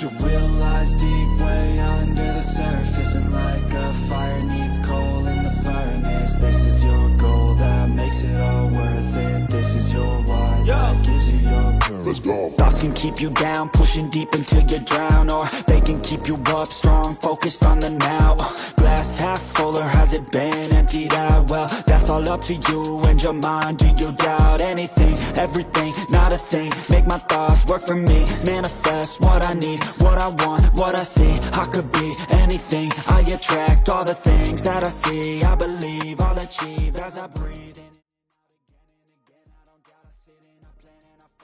You realize deep way under the surface, and like a fire needs coal in the furnace. This is your goal that makes it all worth it. This is your why that gives you your purpose. Let's go. Thoughts can keep you down, pushing deep until you drown, or they can keep you up strong, focused on the now. Glass half full, or has it been emptied out? Well, that's all up to you and your mind. Do you doubt anything, everything, not a thing? Make my thoughts work for me, manifest what I need, what I want, what I see. I could be anything, I attract all the things that I see. I believe I'll achieve as I breathe in.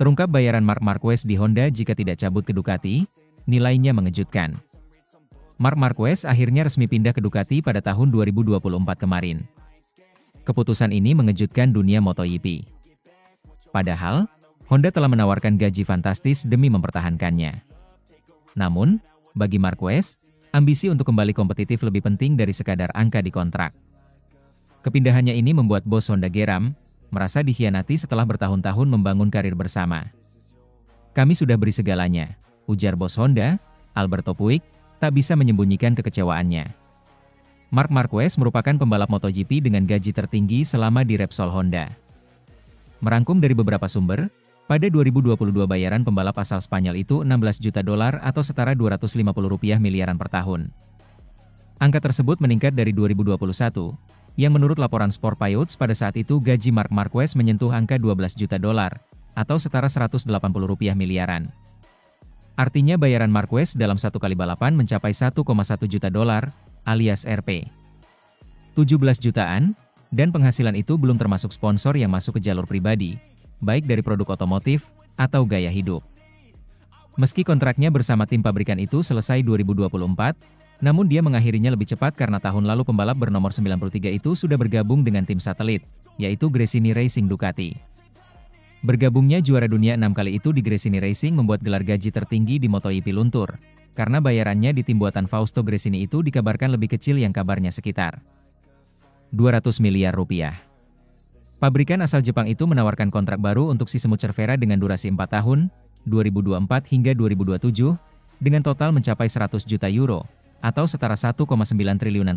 Terungkap bayaran Marc Marquez di Honda jika tidak cabut ke Ducati, nilainya mengejutkan. Marc Marquez akhirnya resmi pindah ke Ducati pada tahun 2024 kemarin. Keputusan ini mengejutkan dunia MotoGP. Padahal, Honda telah menawarkan gaji fantastis demi mempertahankannya. Namun, bagi Marquez, ambisi untuk kembali kompetitif lebih penting dari sekadar angka di kontrak. Kepindahannya ini membuat bos Honda geram, merasa dikhianati setelah bertahun-tahun membangun karir bersama. "Kami sudah beri segalanya," ujar bos Honda, Alberto Puig, tak bisa menyembunyikan kekecewaannya. Marc Marquez merupakan pembalap MotoGP dengan gaji tertinggi selama di Repsol Honda. Merangkum dari beberapa sumber, pada 2022 bayaran pembalap asal Spanyol itu $16 juta atau setara Rp250 miliaran per tahun. Angka tersebut meningkat dari 2021, yang menurut laporan Sport Piots pada saat itu gaji Marc Marquez menyentuh angka $12 juta atau setara Rp180 miliaran. Artinya bayaran Marquez dalam satu kali balapan mencapai $1,1 juta alias Rp. 17 jutaan, dan penghasilan itu belum termasuk sponsor yang masuk ke jalur pribadi, baik dari produk otomotif atau gaya hidup. Meski kontraknya bersama tim pabrikan itu selesai 2024, namun dia mengakhirinya lebih cepat karena tahun lalu pembalap bernomor 93 itu sudah bergabung dengan tim satelit, yaitu Gresini Racing Ducati. Bergabungnya juara dunia 6 kali itu di Gresini Racing membuat gelar gaji tertinggi di MotoGP luntur, karena bayarannya di tim buatan Fausto Gresini itu dikabarkan lebih kecil yang kabarnya sekitar $200 miliar. Pabrikan asal Jepang itu menawarkan kontrak baru untuk si semut Cervera dengan durasi 4 tahun, 2024 hingga 2027, dengan total mencapai €100 juta, atau setara Rp1,9 triliunan.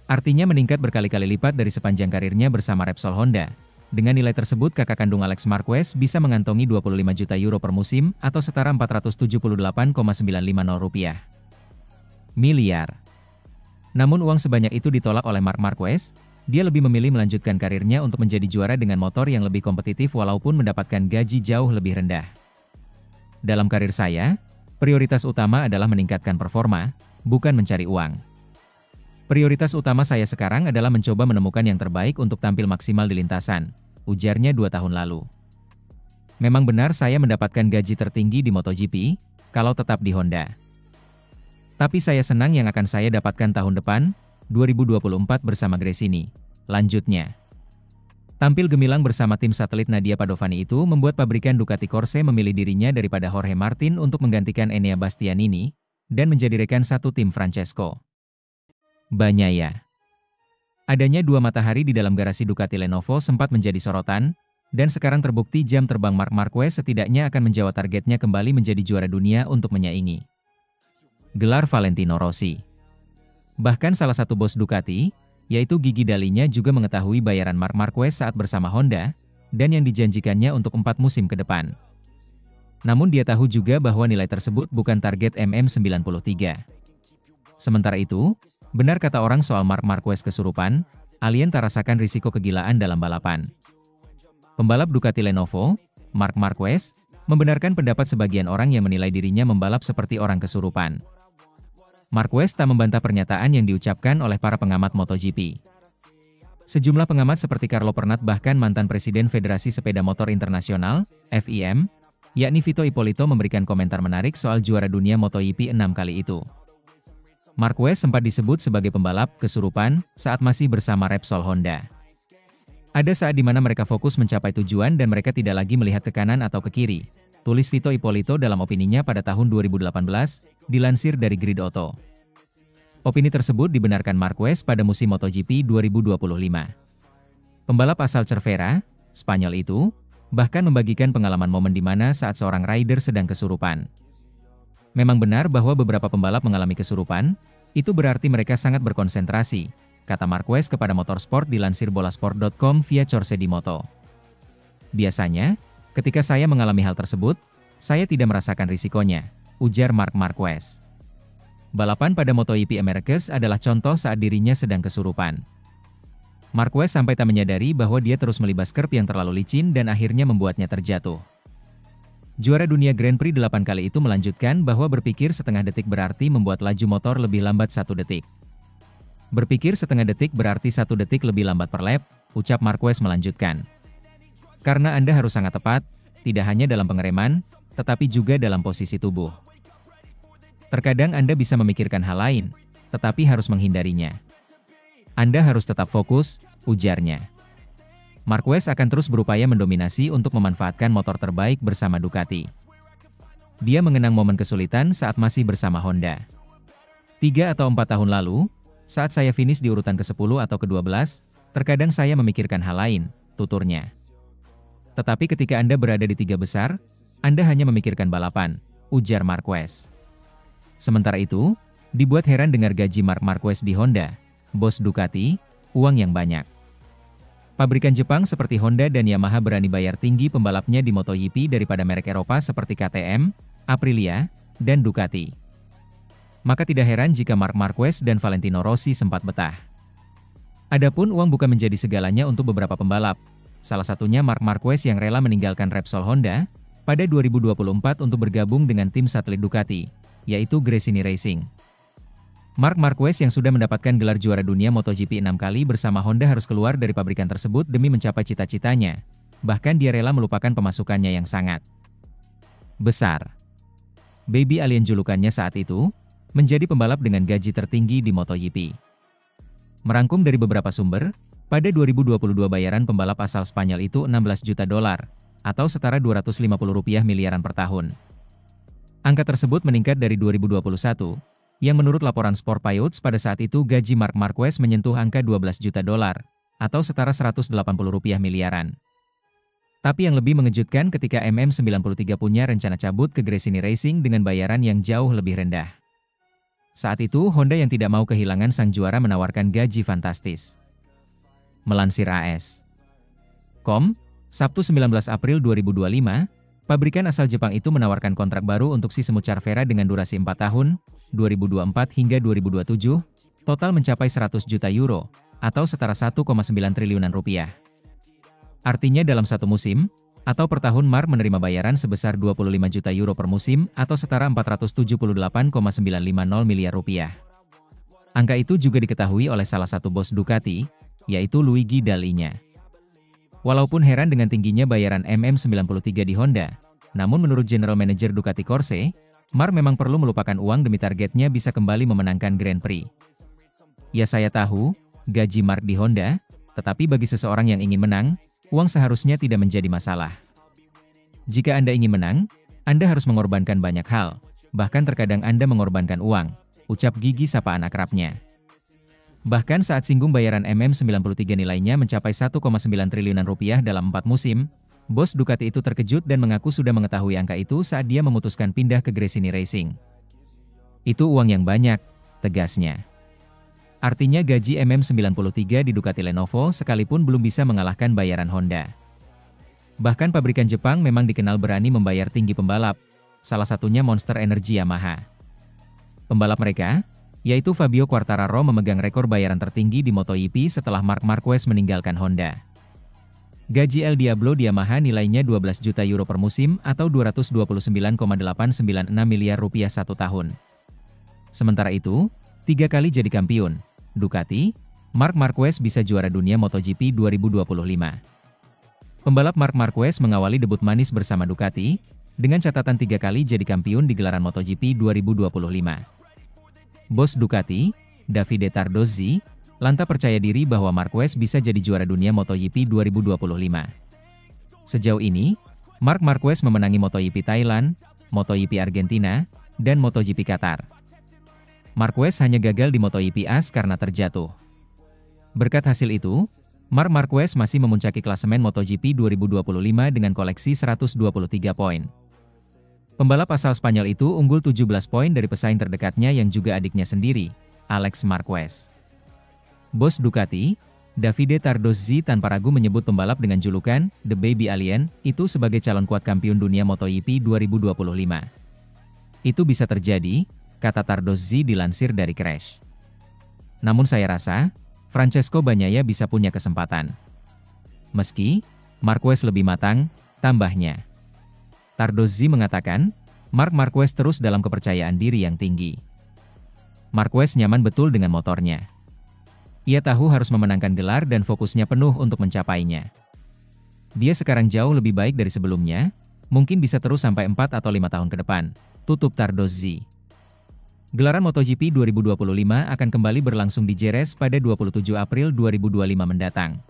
Artinya meningkat berkali-kali lipat dari sepanjang karirnya bersama Repsol Honda. Dengan nilai tersebut kakak kandung Alex Marquez bisa mengantongi €25 juta per musim atau setara Rp478,950 miliar. Namun uang sebanyak itu ditolak oleh Marc Marquez. Dia lebih memilih melanjutkan karirnya untuk menjadi juara dengan motor yang lebih kompetitif walaupun mendapatkan gaji jauh lebih rendah. "Dalam karir saya, prioritas utama adalah meningkatkan performa, bukan mencari uang. Prioritas utama saya sekarang adalah mencoba menemukan yang terbaik untuk tampil maksimal di lintasan," ujarnya 2 tahun lalu. Memang benar saya mendapatkan gaji tertinggi di MotoGP, kalau tetap di Honda. Tapi saya senang yang akan saya dapatkan tahun depan, 2024 bersama Gresini, lanjutnya. Tampil gemilang bersama tim satelit Nadia Padovani itu membuat pabrikan Ducati Corse memilih dirinya daripada Jorge Martin untuk menggantikan Enea Bastianini, dan menjadi rekan satu tim Francesco Bagnaia. Adanya 2 matahari di dalam garasi Ducati Lenovo sempat menjadi sorotan, dan sekarang terbukti jam terbang Marc Marquez setidaknya akan menjawab targetnya kembali menjadi juara dunia untuk menyaingi gelar Valentino Rossi. Bahkan salah satu bos Ducati, yaitu Gigi Dalinya juga mengetahui bayaran Marc Marquez saat bersama Honda, dan yang dijanjikannya untuk 4 musim ke depan. Namun dia tahu juga bahwa nilai tersebut bukan target MM93. Sementara itu, benar kata orang soal Marc Marquez kesurupan, alien tak rasakan risiko kegilaan dalam balapan. Pembalap Ducati Lenovo, Marc Marquez, membenarkan pendapat sebagian orang yang menilai dirinya membalap seperti orang kesurupan. Marquez tak membantah pernyataan yang diucapkan oleh para pengamat MotoGP. Sejumlah pengamat seperti Carlo Pernat bahkan mantan Presiden Federasi Sepeda Motor Internasional, FIM, yakni Vito Ippolito memberikan komentar menarik soal juara dunia MotoGP 6 kali itu. Marquez sempat disebut sebagai pembalap kesurupan saat masih bersama Repsol Honda. Ada saat di mana mereka fokus mencapai tujuan dan mereka tidak lagi melihat ke kanan atau ke kiri, tulis Vito Ippolito dalam opininya pada tahun 2018, dilansir dari Grid Auto. Opini tersebut dibenarkan Marquez pada musim MotoGP 2025. Pembalap asal Cervera, Spanyol itu, bahkan membagikan pengalaman momen di mana saat seorang rider sedang kesurupan. Memang benar bahwa beberapa pembalap mengalami kesurupan, itu berarti mereka sangat berkonsentrasi, kata Marquez kepada Motorsport dilansir bolasport.com via Corse di Moto. Biasanya, ketika saya mengalami hal tersebut, saya tidak merasakan risikonya, ujar Marc Marquez. Balapan pada MotoGP Americas adalah contoh saat dirinya sedang kesurupan. Marquez sampai tak menyadari bahwa dia terus melibas kerb yang terlalu licin dan akhirnya membuatnya terjatuh. Juara dunia Grand Prix 8 kali itu melanjutkan bahwa berpikir setengah detik berarti membuat laju motor lebih lambat 1 detik. Berpikir setengah detik berarti 1 detik lebih lambat per lap, ucap Marquez melanjutkan. Karena Anda harus sangat tepat, tidak hanya dalam pengereman, tetapi juga dalam posisi tubuh. Terkadang Anda bisa memikirkan hal lain, tetapi harus menghindarinya. Anda harus tetap fokus, ujarnya. Marquez akan terus berupaya mendominasi untuk memanfaatkan motor terbaik bersama Ducati. Dia mengenang momen kesulitan saat masih bersama Honda. 3 atau 4 tahun lalu, saat saya finish di urutan ke-10 atau ke-12, terkadang saya memikirkan hal lain, tuturnya. Tetapi ketika Anda berada di 3 besar, Anda hanya memikirkan balapan, ujar Marquez. Sementara itu, dibuat heran dengar gaji Marc Marquez di Honda, bos Ducati, uang yang banyak. Pabrikan Jepang seperti Honda dan Yamaha berani bayar tinggi pembalapnya di MotoGP daripada merek Eropa seperti KTM, Aprilia, dan Ducati. Maka tidak heran jika Marc Marquez dan Valentino Rossi sempat betah. Adapun uang bukan menjadi segalanya untuk beberapa pembalap, salah satunya Marc Marquez yang rela meninggalkan Repsol Honda pada 2024 untuk bergabung dengan tim satelit Ducati, yaitu Gresini Racing. Marc Marquez yang sudah mendapatkan gelar juara dunia MotoGP 6 kali bersama Honda harus keluar dari pabrikan tersebut demi mencapai cita-citanya. Bahkan dia rela melupakan pemasukannya yang sangat besar. Baby Alien julukannya saat itu, menjadi pembalap dengan gaji tertinggi di MotoGP. Merangkum dari beberapa sumber, pada 2022 bayaran pembalap asal Spanyol itu $16 juta, atau setara Rp250 miliaran per tahun. Angka tersebut meningkat dari 2021, yang menurut laporan Sport Piots pada saat itu gaji Marc Marquez menyentuh angka $12 juta, atau setara Rp180 miliaran. Tapi yang lebih mengejutkan ketika MM93 punya rencana cabut ke Gresini Racing dengan bayaran yang jauh lebih rendah. Saat itu Honda yang tidak mau kehilangan sang juara menawarkan gaji fantastis. Melansir AS.com, Sabtu 19 April 2025, pabrikan asal Jepang itu menawarkan kontrak baru untuk si semut Cervera dengan durasi 4 tahun, 2024 hingga 2027, total mencapai €100 juta, atau setara 1,9 triliunan rupiah. Artinya dalam satu musim, atau per tahun Marc menerima bayaran sebesar €25 juta per musim atau setara 478,950 miliar rupiah. Angka itu juga diketahui oleh salah satu bos Ducati, yaitu Luigi Dall'Igna. Walaupun heran dengan tingginya bayaran MM93 di Honda, namun menurut General Manager Ducati Corse, Marc memang perlu melupakan uang demi targetnya bisa kembali memenangkan Grand Prix. Ya saya tahu, gaji Marc di Honda, tetapi bagi seseorang yang ingin menang, uang seharusnya tidak menjadi masalah. Jika Anda ingin menang, Anda harus mengorbankan banyak hal, bahkan terkadang Anda mengorbankan uang, ucap Gigi sapaan akrabnya. Bahkan saat singgung bayaran MM93 nilainya mencapai 1,9 triliunan rupiah dalam 4 musim, bos Ducati itu terkejut dan mengaku sudah mengetahui angka itu saat dia memutuskan pindah ke Gresini Racing. Itu uang yang banyak, tegasnya. Artinya gaji MM93 di Ducati Lenovo sekalipun belum bisa mengalahkan bayaran Honda. Bahkan pabrikan Jepang memang dikenal berani membayar tinggi pembalap, salah satunya Monster Energy Yamaha. Pembalap mereka, yaitu Fabio Quartararo memegang rekor bayaran tertinggi di MotoGP setelah Marc Marquez meninggalkan Honda. Gaji El Diablo di Yamaha nilainya €12 juta per musim atau 229,896 miliar rupiah satu tahun. Sementara itu, 3 kali jadi kampiun, Ducati, Marc Marquez bisa juara dunia MotoGP 2025. Pembalap Marc Marquez mengawali debut manis bersama Ducati, dengan catatan 3 kali jadi kampiun di gelaran MotoGP 2025. Bos Ducati, Davide Tardozzi, lantas percaya diri bahwa Marquez bisa jadi juara dunia MotoGP 2025. Sejauh ini, Marc Marquez memenangi MotoGP Thailand, MotoGP Argentina, dan MotoGP Qatar. Marquez hanya gagal di MotoGP AS karena terjatuh. Berkat hasil itu, Marc Marquez masih memuncaki klasemen MotoGP 2025 dengan koleksi 123 poin. Pembalap asal Spanyol itu unggul 17 poin dari pesaing terdekatnya yang juga adiknya sendiri, Alex Marquez. Bos Ducati, Davide Tardozzi tanpa ragu menyebut pembalap dengan julukan The Baby Alien itu sebagai calon kuat kampiun dunia MotoGP 2025. Itu bisa terjadi, kata Tardozzi dilansir dari Crash. Namun saya rasa, Francesco Bagnaia bisa punya kesempatan. Meski Marquez lebih matang, tambahnya. Tardozzi mengatakan, Marc Marquez terus dalam kepercayaan diri yang tinggi. Marquez nyaman betul dengan motornya. Ia tahu harus memenangkan gelar dan fokusnya penuh untuk mencapainya. Dia sekarang jauh lebih baik dari sebelumnya, mungkin bisa terus sampai 4 atau 5 tahun ke depan, tutup Tardozzi. Gelaran MotoGP 2025 akan kembali berlangsung di Jerez pada 27 April 2025 mendatang.